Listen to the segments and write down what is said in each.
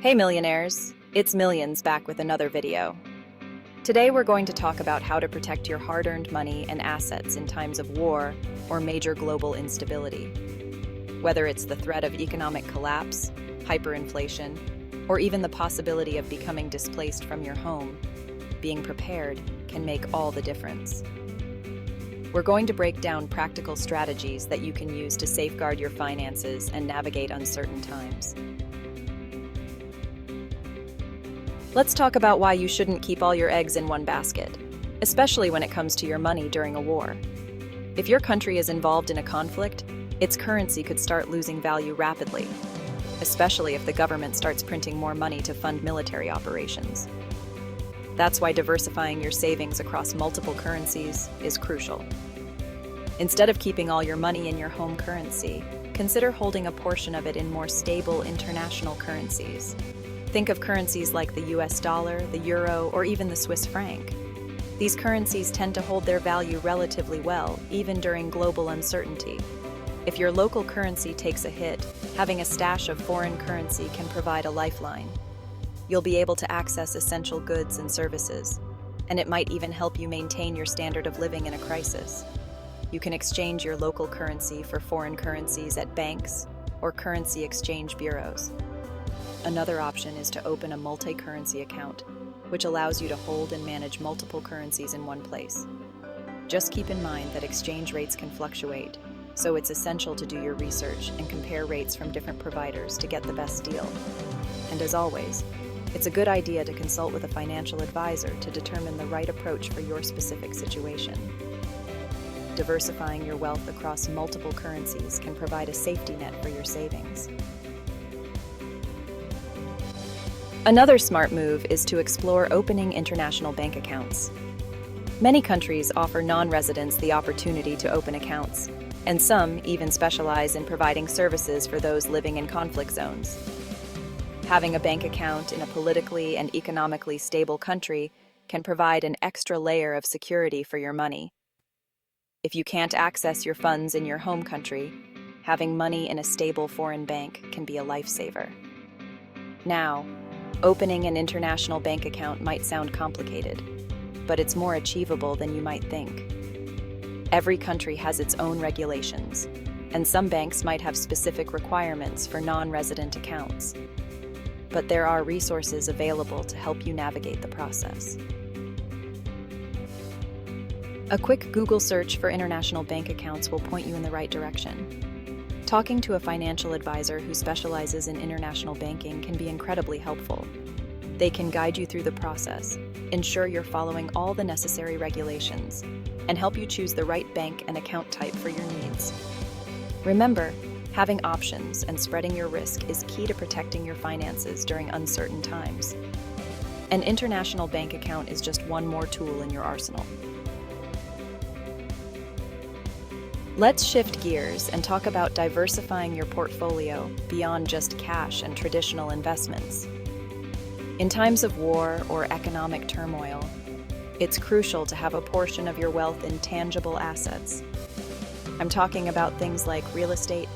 Hey millionaires, it's Millions back with another video. Today we're going to talk about how to protect your hard-earned money and assets in times of war or major global instability. Whether it's the threat of economic collapse, hyperinflation, or even the possibility of becoming displaced from your home, being prepared can make all the difference. We're going to break down practical strategies that you can use to safeguard your finances and navigate uncertain times. Let's talk about why you shouldn't keep all your eggs in one basket, especially when it comes to your money during a war. If your country is involved in a conflict, its currency could start losing value rapidly, especially if the government starts printing more money to fund military operations. That's why diversifying your savings across multiple currencies is crucial. Instead of keeping all your money in your home currency, consider holding a portion of it in more stable international currencies. Think of currencies like the US dollar, the euro, or even the Swiss franc. These currencies tend to hold their value relatively well, even during global uncertainty. If your local currency takes a hit, having a stash of foreign currency can provide a lifeline. You'll be able to access essential goods and services, and it might even help you maintain your standard of living in a crisis. You can exchange your local currency for foreign currencies at banks or currency exchange bureaus. Another option is to open a multi-currency account, which allows you to hold and manage multiple currencies in one place. Just keep in mind that exchange rates can fluctuate, so it's essential to do your research and compare rates from different providers to get the best deal. And as always, it's a good idea to consult with a financial advisor to determine the right approach for your specific situation. Diversifying your wealth across multiple currencies can provide a safety net for your savings. Another smart move is to explore opening international bank accounts. Many countries offer non-residents the opportunity to open accounts, and some even specialize in providing services for those living in conflict zones. Having a bank account in a politically and economically stable country can provide an extra layer of security for your money. If you can't access your funds in your home country, having money in a stable foreign bank can be a lifesaver. Now, opening an international bank account might sound complicated, but it's more achievable than you might think. Every country has its own regulations, and some banks might have specific requirements for non-resident accounts. But there are resources available to help you navigate the process. A quick Google search for international bank accounts will point you in the right direction. Talking to a financial advisor who specializes in international banking can be incredibly helpful. They can guide you through the process, ensure you're following all the necessary regulations, and help you choose the right bank and account type for your needs. Remember, having options and spreading your risk is key to protecting your finances during uncertain times. An international bank account is just one more tool in your arsenal. Let's shift gears and talk about diversifying your portfolio beyond just cash and traditional investments. In times of war or economic turmoil, it's crucial to have a portion of your wealth in tangible assets. I'm talking about things like real estate,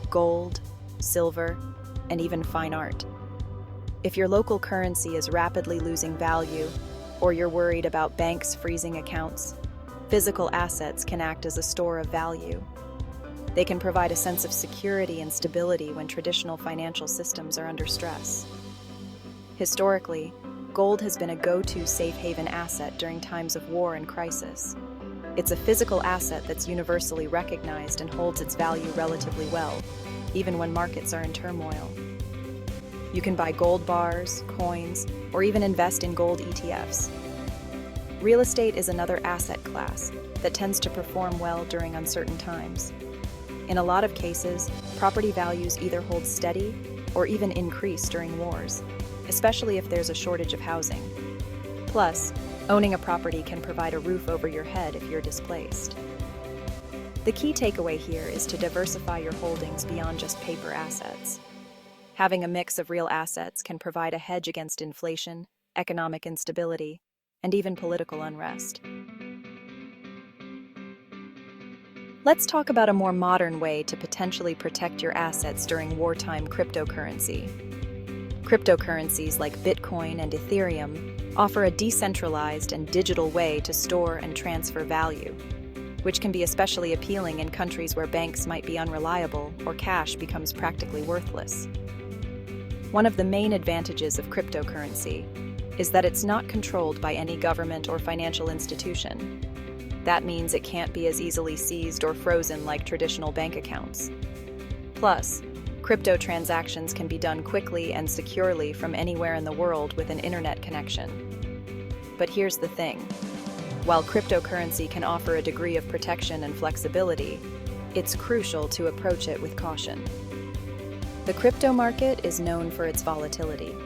gold, silver, and even fine art. If your local currency is rapidly losing value, or you're worried about banks freezing accounts, physical assets can act as a store of value. They can provide a sense of security and stability when traditional financial systems are under stress. Historically, gold has been a go-to safe haven asset during times of war and crisis. It's a physical asset that's universally recognized and holds its value relatively well, even when markets are in turmoil. You can buy gold bars, coins, or even invest in gold ETFs. Real estate is another asset class that tends to perform well during uncertain times. In a lot of cases, property values either hold steady or even increase during wars, especially if there's a shortage of housing. Plus, owning a property can provide a roof over your head if you're displaced. The key takeaway here is to diversify your holdings beyond just paper assets. Having a mix of real assets can provide a hedge against inflation, economic instability, and even political unrest. Let's talk about a more modern way to potentially protect your assets during wartime cryptocurrency. Cryptocurrencies like Bitcoin and Ethereum offer a decentralized and digital way to store and transfer value, which can be especially appealing in countries where banks might be unreliable or cash becomes practically worthless. One of the main advantages of cryptocurrency is that it's not controlled by any government or financial institution. That means it can't be as easily seized or frozen like traditional bank accounts. Plus, crypto transactions can be done quickly and securely from anywhere in the world with an internet connection. But here's the thing. While cryptocurrency can offer a degree of protection and flexibility, it's crucial to approach it with caution. The crypto market is known for its volatility.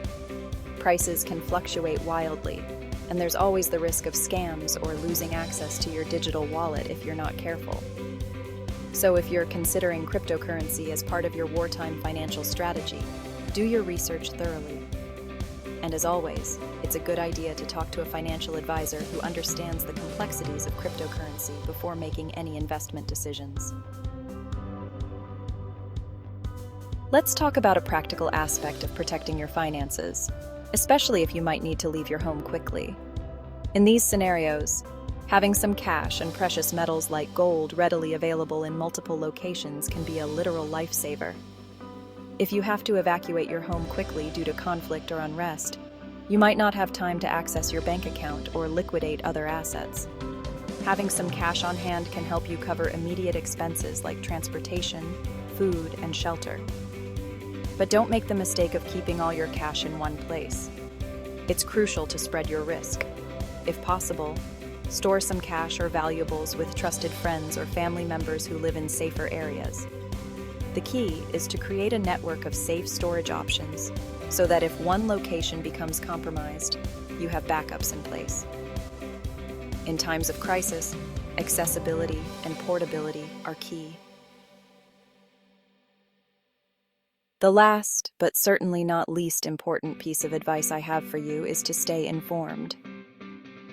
Prices can fluctuate wildly, and there's always the risk of scams or losing access to your digital wallet if you're not careful. So if you're considering cryptocurrency as part of your wartime financial strategy, do your research thoroughly. And as always, it's a good idea to talk to a financial advisor who understands the complexities of cryptocurrency before making any investment decisions. Let's talk about a practical aspect of protecting your finances, especially if you might need to leave your home quickly. In these scenarios, having some cash and precious metals like gold readily available in multiple locations can be a literal lifesaver. If you have to evacuate your home quickly due to conflict or unrest, you might not have time to access your bank account or liquidate other assets. Having some cash on hand can help you cover immediate expenses like transportation, food, and shelter. But don't make the mistake of keeping all your cash in one place. It's crucial to spread your risk. If possible, store some cash or valuables with trusted friends or family members who live in safer areas. The key is to create a network of safe storage options so that if one location becomes compromised, you have backups in place. In times of crisis, accessibility and portability are key. The last, but certainly not least important piece of advice I have for you is to stay informed.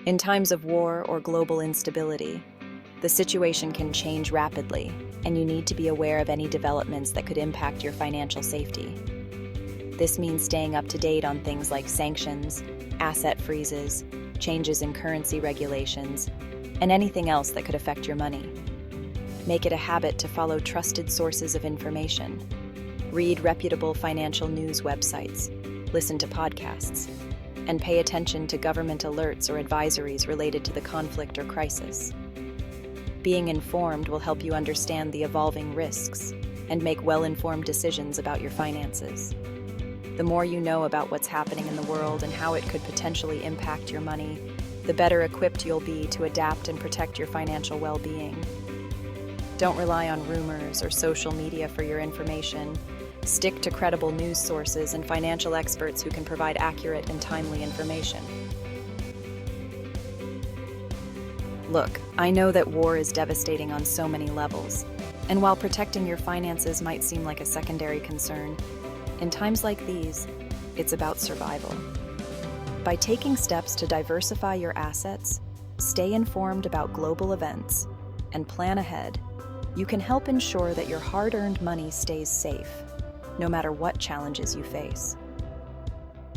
In times of war or global instability, the situation can change rapidly, and you need to be aware of any developments that could impact your financial safety. This means staying up to date on things like sanctions, asset freezes, changes in currency regulations, and anything else that could affect your money. Make it a habit to follow trusted sources of information. Read reputable financial news websites, listen to podcasts, and pay attention to government alerts or advisories related to the conflict or crisis. Being informed will help you understand the evolving risks and make well-informed decisions about your finances. The more you know about what's happening in the world and how it could potentially impact your money, the better equipped you'll be to adapt and protect your financial well-being. Don't rely on rumors or social media for your information. Stick to credible news sources and financial experts who can provide accurate and timely information. Look, I know that war is devastating on so many levels, and while protecting your finances might seem like a secondary concern, in times like these, it's about survival. By taking steps to diversify your assets, stay informed about global events, and plan ahead, you can help ensure that your hard-earned money stays safe, no matter what challenges you face.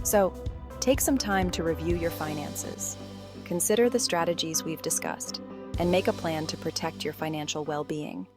So, take some time to review your finances, consider the strategies we've discussed, and make a plan to protect your financial well-being.